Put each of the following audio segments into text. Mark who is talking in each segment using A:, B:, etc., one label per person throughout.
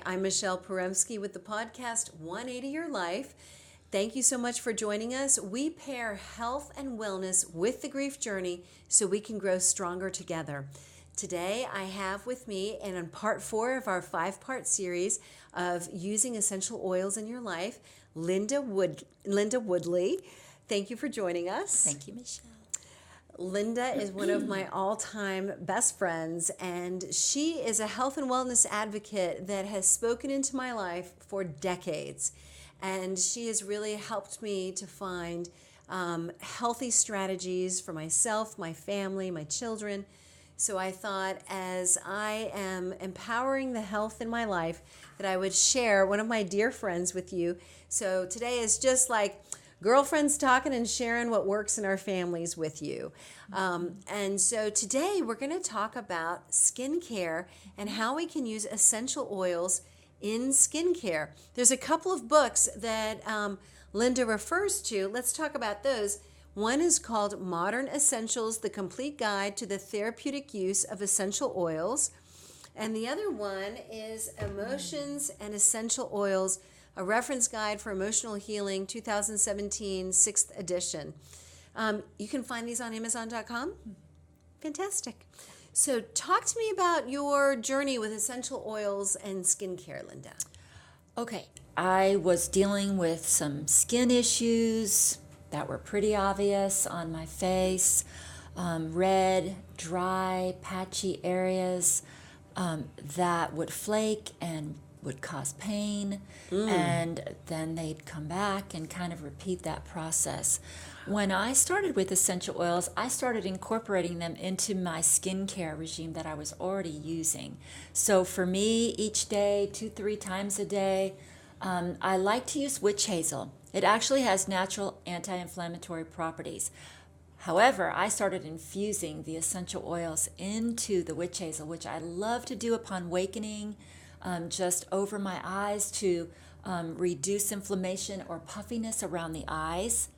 A: I'm Michelle Poremski with the podcast 180 Your Life. Thank you so much for joining us. We pair health and wellness with the grief journey so we can grow stronger together. Today, I have with me, and on part 4 of our 5-part series of using essential oils in your life, Linda Woodley. Thank you for joining us.
B: Thank you, Michelle.
A: Linda is one of my all-time best friends, and she is a health and wellness advocate that has spoken into my life for decades. And she has really helped me to find healthy strategies for myself, my family, my children. So I thought, as I am empowering the health in my life, that I would share one of my dear friends with you. So today is just like girlfriends talking and sharing what works in our families with you. And so today we're going to talk about skincare and how we can use essential oils in skincare. There's a couple of books that Linda refers to. Let's talk about those. One is called Modern Essentials, The Complete Guide to the Therapeutic Use of Essential Oils. And the other one is Emotions and Essential Oils, a reference guide for emotional healing, 2017, 6th edition. You can find these on Amazon.com. Fantastic. So talk to me about your journey with essential oils and skincare, Linda.
B: Okay, I was dealing with some skin issues that were pretty obvious on my face, red, dry, patchy areas that would flake and would cause pain, and then they'd come back and kind of repeat that process. When I started with essential oils, I started incorporating them into my skincare regime that I was already using. So for me, each day, 2-3 times a day, I like to use witch hazel. It actually has natural anti-inflammatory properties. However, I started infusing the essential oils into the witch hazel, which I love to do upon wakening, just over my eyes to reduce inflammation or puffiness around the eyes.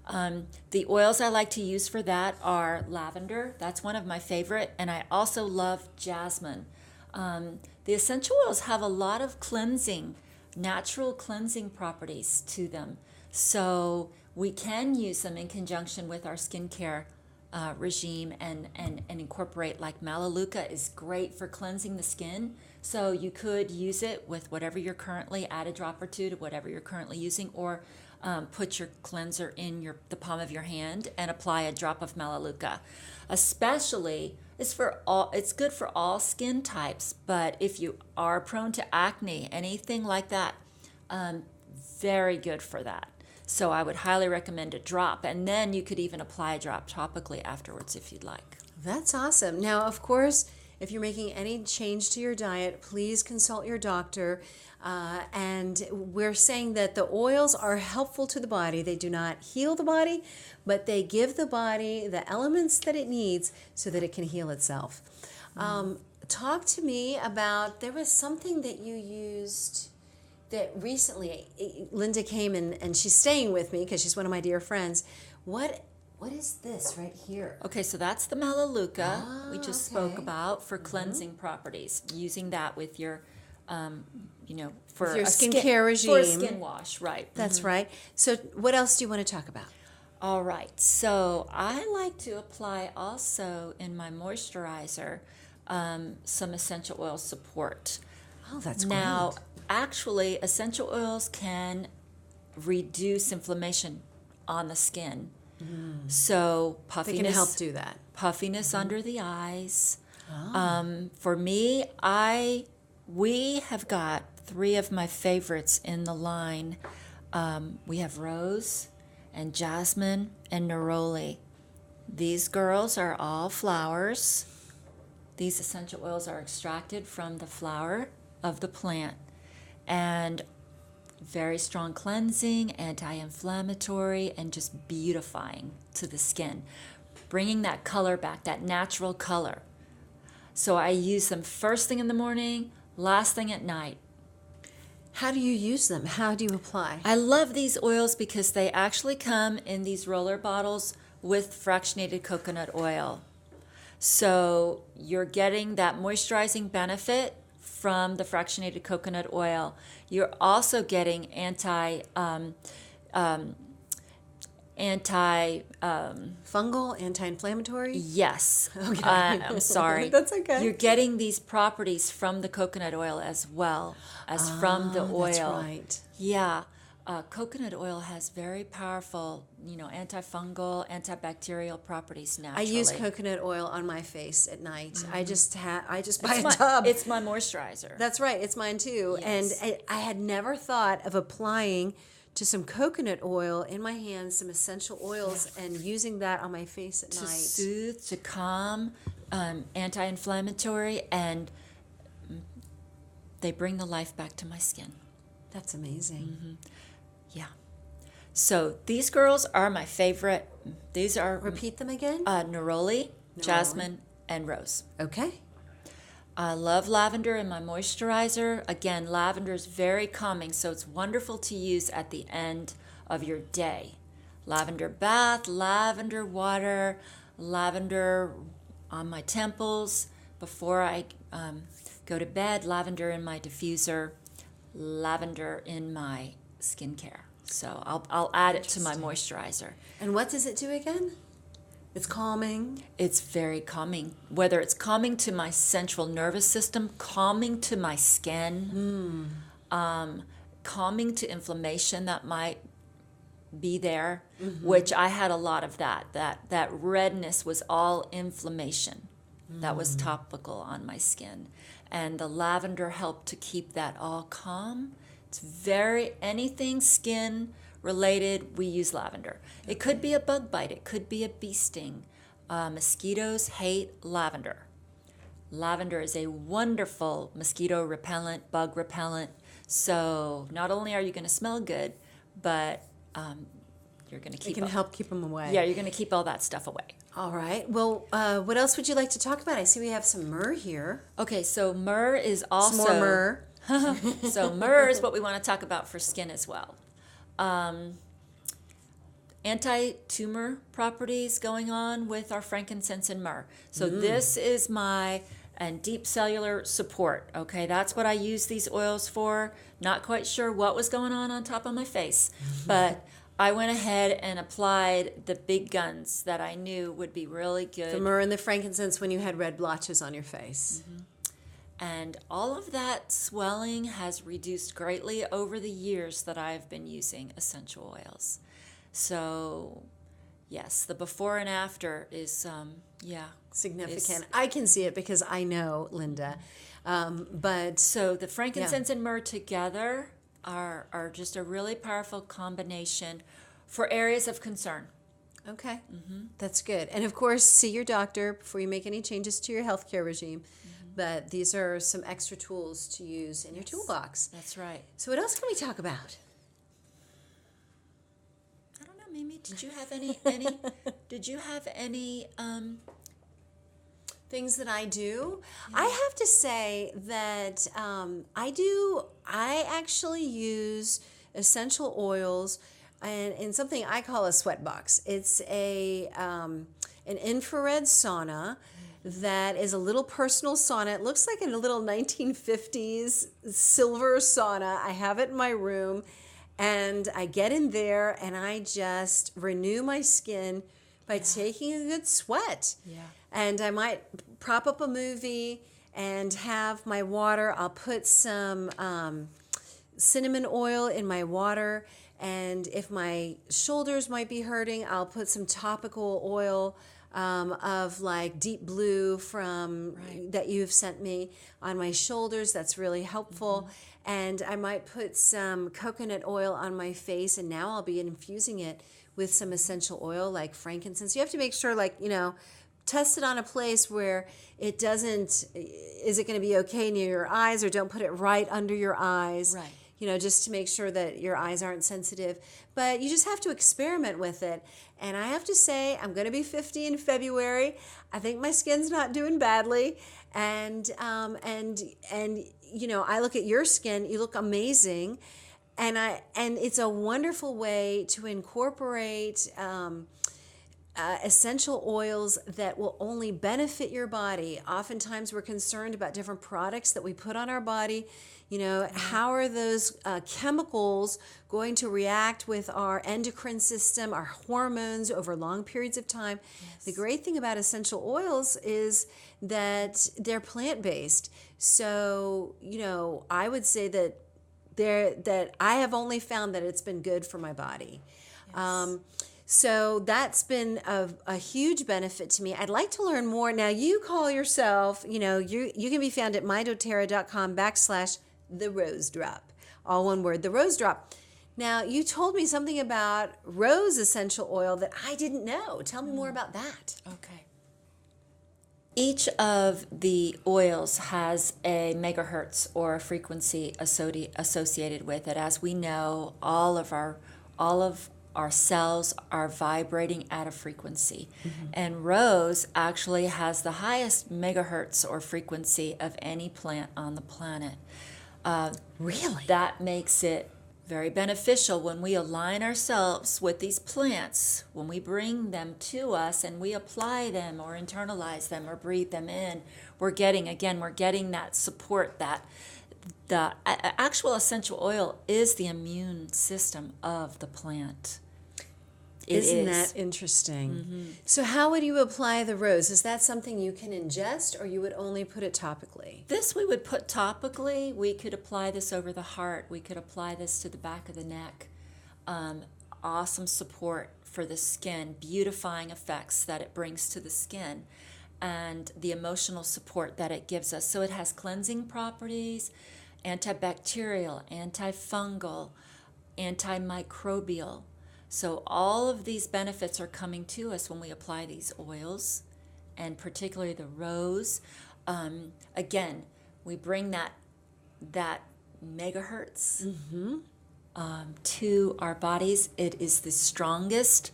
B: The oils I like to use for that are lavender. That's one of my favorite. And I also love jasmine. The essential oils have a lot of natural cleansing properties to them. So we can use them in conjunction with our skincare regime and incorporate, like Melaleuca is great for cleansing the skin. So you could use it with whatever you're currently, add a drop or two to whatever you're currently using, or put your cleanser in the palm of your hand and apply a drop of Melaleuca. Especially, it's good for all skin types, but if you are prone to acne, anything like that, very good for that. So I would highly recommend a drop, and then you could even apply a drop topically afterwards if you'd like.
A: That's awesome. Now, of course, if you're making any change to your diet, please consult your doctor. And we're saying that the oils are helpful to the body. They do not heal the body, but they give the body the elements that it needs so that it can heal itself. Talk to me about, there was something that you used that recently, Linda came in and she's staying with me because she's one of my dear friends. What is this right here?
B: Okay, so that's the Melaleuca we just spoke about for cleansing properties. Using that with your, for
A: your skincare regime.
B: For a skin wash, right.
A: That's right. So what else do you want to talk about?
B: All right, so I like to apply also in my moisturizer some essential oil support.
A: Oh, that's
B: Now,
A: great.
B: actually, essential oils can reduce inflammation on the skin. So puffiness,
A: They can help do that.
B: Puffiness under the eyes. For me, we have got 3 of my favorites in the line. We have rose and jasmine and neroli. These girls are all flowers. These essential oils are extracted from the flower of the plant, and very strong cleansing, anti-inflammatory, and just beautifying to the skin, bringing that color back, that natural color. So I use them first thing in the morning, last thing at night.
A: How do you use them? How do you apply?
B: I love these oils because they actually come in these roller bottles with fractionated coconut oil. So you're getting that moisturizing benefit from the fractionated coconut oil. You're also getting
A: Fungal, anti-inflammatory.
B: yes.
A: Okay.
B: I'm sorry.
A: That's okay.
B: You're getting these properties from the coconut oil as well as from the oil.
A: That's right.
B: Yeah. Coconut oil has very powerful, antifungal, antibacterial properties
A: I
B: naturally.
A: use coconut oil on my face at night. I just buy a tub.
B: It's my moisturizer.
A: That's right. It's mine too.
B: Yes.
A: And I had never thought of applying to some coconut oil in my hands, some essential oils, and using that on my face at
B: To
A: night.
B: soothe, to calm, anti-inflammatory, and they bring the life back to my skin.
A: That's amazing.
B: Mm-hmm. Yeah. So these girls are my favorite. These are
A: Repeat them again.
B: neroli, jasmine, and rose.
A: Okay.
B: I love lavender in my moisturizer. Again, lavender is very calming, so it's wonderful to use at the end of your day. Lavender bath, lavender water, lavender on my temples before I go to bed, lavender in my diffuser, lavender in my skincare. So I'll add it to my moisturizer.
A: And what does it do again? It's calming.
B: It's very calming, whether it's calming to my central nervous system, calming to my skin, calming to inflammation that might be there, which I had a lot of that. That redness was all inflammation that was topical on my skin. And the lavender helped to keep that all calm. It's anything skin related, we use lavender. It could be a bug bite, it could be a bee sting. Mosquitoes hate lavender. Lavender is a wonderful mosquito repellent, bug repellent. So not only are you going to smell good, but you're going to keep.
A: It can help keep them away.
B: Yeah, you're going to keep all that stuff away.
A: All right. Well, what else would you like to talk about? I see we have some myrrh here.
B: Okay, so myrrh is also
A: Some more myrrh.
B: So myrrh is what we want to talk about for skin as well. Anti-tumor properties going on with our frankincense and myrrh. So this is and deep cellular support. Okay, that's what I use these oils for. Not quite sure what was going on top of my face, but I went ahead and applied the big guns that I knew would be really good.
A: The myrrh and the frankincense when you had red blotches on your face.
B: And all of that swelling has reduced greatly over the years that I've been using essential oils. So, yes, the before and after is,
A: Significant. I can see it because I know Linda. But
B: So the frankincense and myrrh together are just a really powerful combination for areas of concern.
A: okay, that's good. And of course, see your doctor before you make any changes to your healthcare regime. But these are some extra tools to use in your toolbox.
B: That's right.
A: So what else can we talk about?
B: I don't know, Mimi, did you have any
A: Things that I do. I have to say that I actually use essential oils and in something I call a sweat box. It's an infrared sauna that is a little personal sauna. It looks like a little 1950s silver sauna. I have it in my room, and I get in there and I just renew my skin by taking a good sweat.
B: Yeah.
A: And I might prop up a movie and have my water. I'll put some cinnamon oil in my water. And if my shoulders might be hurting, I'll put some topical oil of like Deep Blue that you've sent me on my shoulders. That's really helpful. And I might put some coconut oil on my face, and now I'll be infusing it with some essential oil like frankincense. You have to make sure, test it on a place where it doesn't, is it going to be okay near your eyes, or don't put it right under your eyes.
B: Right.
A: Just to make sure that your eyes aren't sensitive. But you just have to experiment with it. And I have to say, I'm going to be 50 in February. I think my skin's not doing badly. And I look at your skin, you look amazing. And it's a wonderful way to incorporate essential oils that will only benefit your body. Oftentimes we're concerned about different products that we put on our body. You know, how are those chemicals going to react with our endocrine system, our hormones over long periods of time? The great thing about essential oils is that they're plant-based. So, you know, I would say that I have only found that it's been good for my body. So that's been a huge benefit to me. I'd like to learn more. Now, you call yourself, you know, you can be found at mydoterra.com/the rose drop. All one word, the rose drop. Now, you told me something about rose essential oil that I didn't know. Tell me more about that.
B: Okay. Each of the oils has a megahertz or a frequency associated with it. As we know, all of our cells are vibrating at a frequency. And rose actually has the highest megahertz or frequency of any plant on the planet.
A: Really?
B: That makes it very beneficial when we align ourselves with these plants, when we bring them to us and we apply them or internalize them or breathe them in. We're getting that support, that the actual essential oil is the immune system of the plant.
A: Isn't that interesting? So how would you apply the rose? Is that something you can ingest, or you would only put it topically?
B: This we would put topically. We could apply this over the heart. We could apply this to the back of the neck. Awesome support for the skin, beautifying effects that it brings to the skin, and the emotional support that it gives us. So it has cleansing properties, antibacterial, antifungal, antimicrobial. So all of these benefits are coming to us when we apply these oils, and particularly the rose. Again, we bring that megahertz to our bodies. It is the strongest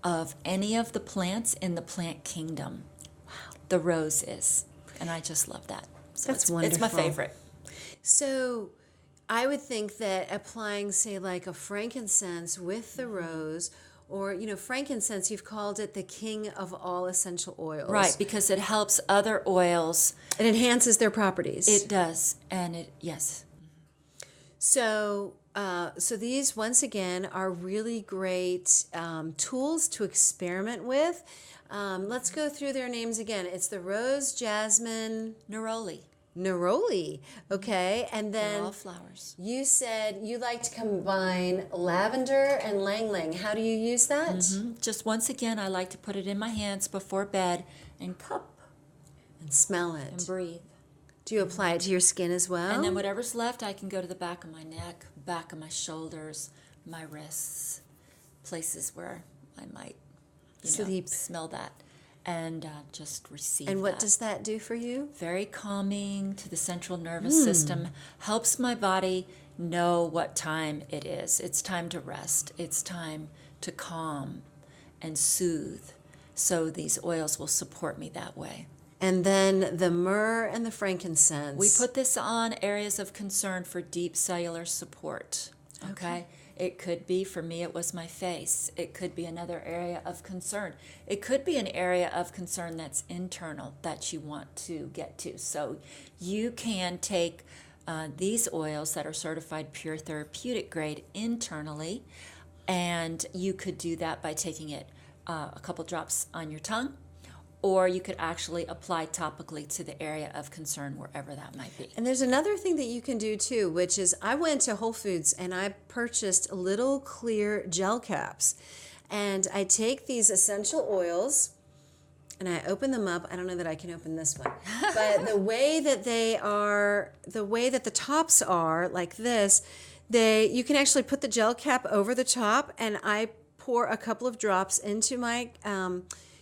B: of any of the plants in the plant kingdom. Wow. The rose is, and I just love that. So
A: That's wonderful.
B: It's my favorite.
A: So I would think that applying, say, like a frankincense with the rose, or, you know, frankincense, you've called it the king of all essential oils.
B: Right, because it helps other oils.
A: It enhances their properties.
B: It does, and yes.
A: So these, once again, are really great tools to experiment with. Let's go through their names again. It's the rose, jasmine, neroli, okay, and then
B: They're all flowers.
A: You said you like to combine lavender and lang lang. How do you use that?
B: Just once again, I like to put it in my hands before bed and cup
A: And smell it.
B: and breathe.
A: Do you apply it to your skin as well?
B: And then whatever's left, I can go to the back of my neck, back of my shoulders, my wrists, places where I might
A: Sleep.
B: smell that, and just receive
A: And what
B: that.
A: does that do for you?
B: Very calming to the central nervous system, helps my body know what time it is. It's time to rest. It's time to calm and soothe. So these oils will support me that way.
A: And then the myrrh and the frankincense.
B: We put this on areas of concern for deep cellular support. Okay? It could be, for me, it was my face. It could be another area of concern. It could be an area of concern that's internal that you want to get to. So you can take these oils that are certified pure therapeutic grade internally, and you could do that by taking it a couple drops on your tongue, or you could actually apply topically to the area of concern wherever that might be.
A: And there's another thing that you can do too, which is I went to Whole Foods and I purchased little clear gel caps. And I take these essential oils and I open them up. I don't know that I can open this one. But the way that they are, the way that the tops are like this, you can actually put the gel cap over the top, and I pour a couple of drops into my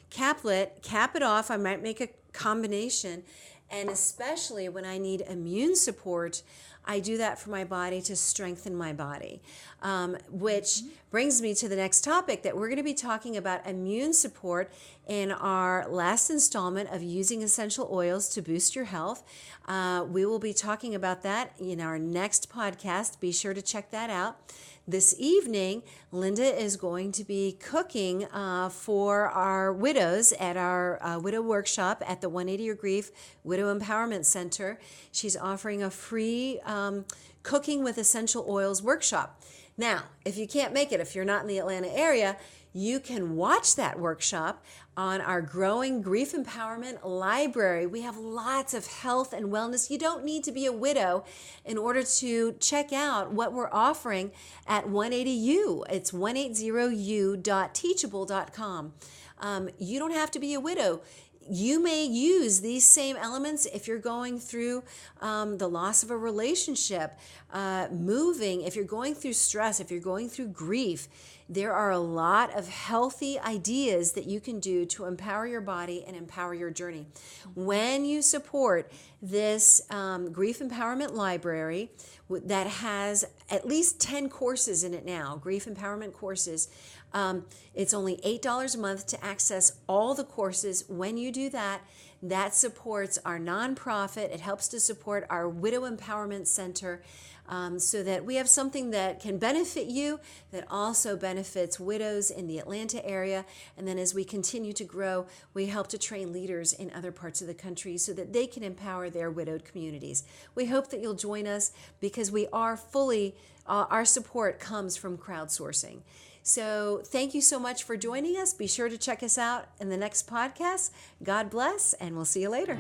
A: caplet, cap it off. I might make a combination, and especially when I need immune support, I do that for my body to strengthen my body, which brings me to the next topic that we're going to be talking about: immune support in our last installment of using essential oils to boost your health. We will be talking about that in our next podcast. Be sure to check that out. this evening, Linda is going to be cooking for our widows at our widow workshop at the 180 Your Grief Widow Empowerment Center. She's offering a free cooking with essential oils workshop. Now, if you can't make it, if you're not in the Atlanta area, you can watch that workshop on our growing Grief Empowerment Library. We have lots of health and wellness. You don't need to be a widow in order to check out what we're offering at 180U. It's 180u.teachable.com. You don't have to be a widow. You may use these same elements if you're going through the loss of a relationship, moving, if you're going through stress, if you're going through grief. There are a lot of healthy ideas that you can do to empower your body and empower your journey. When you support this Grief Empowerment Library that has at least 10 courses in it now, grief empowerment courses, it's only $8 a month to access all the courses. When you do that, that supports our nonprofit. It helps to support our Widow Empowerment Center, so that we have something that can benefit you, that also benefits widows in the Atlanta area. And then as we continue to grow, we help to train leaders in other parts of the country so that they can empower their widowed communities. We hope that you'll join us, because we are fully, our support comes from crowdsourcing. So thank you so much for joining us. Be sure to check us out in the next podcast. God bless, and we'll see you later.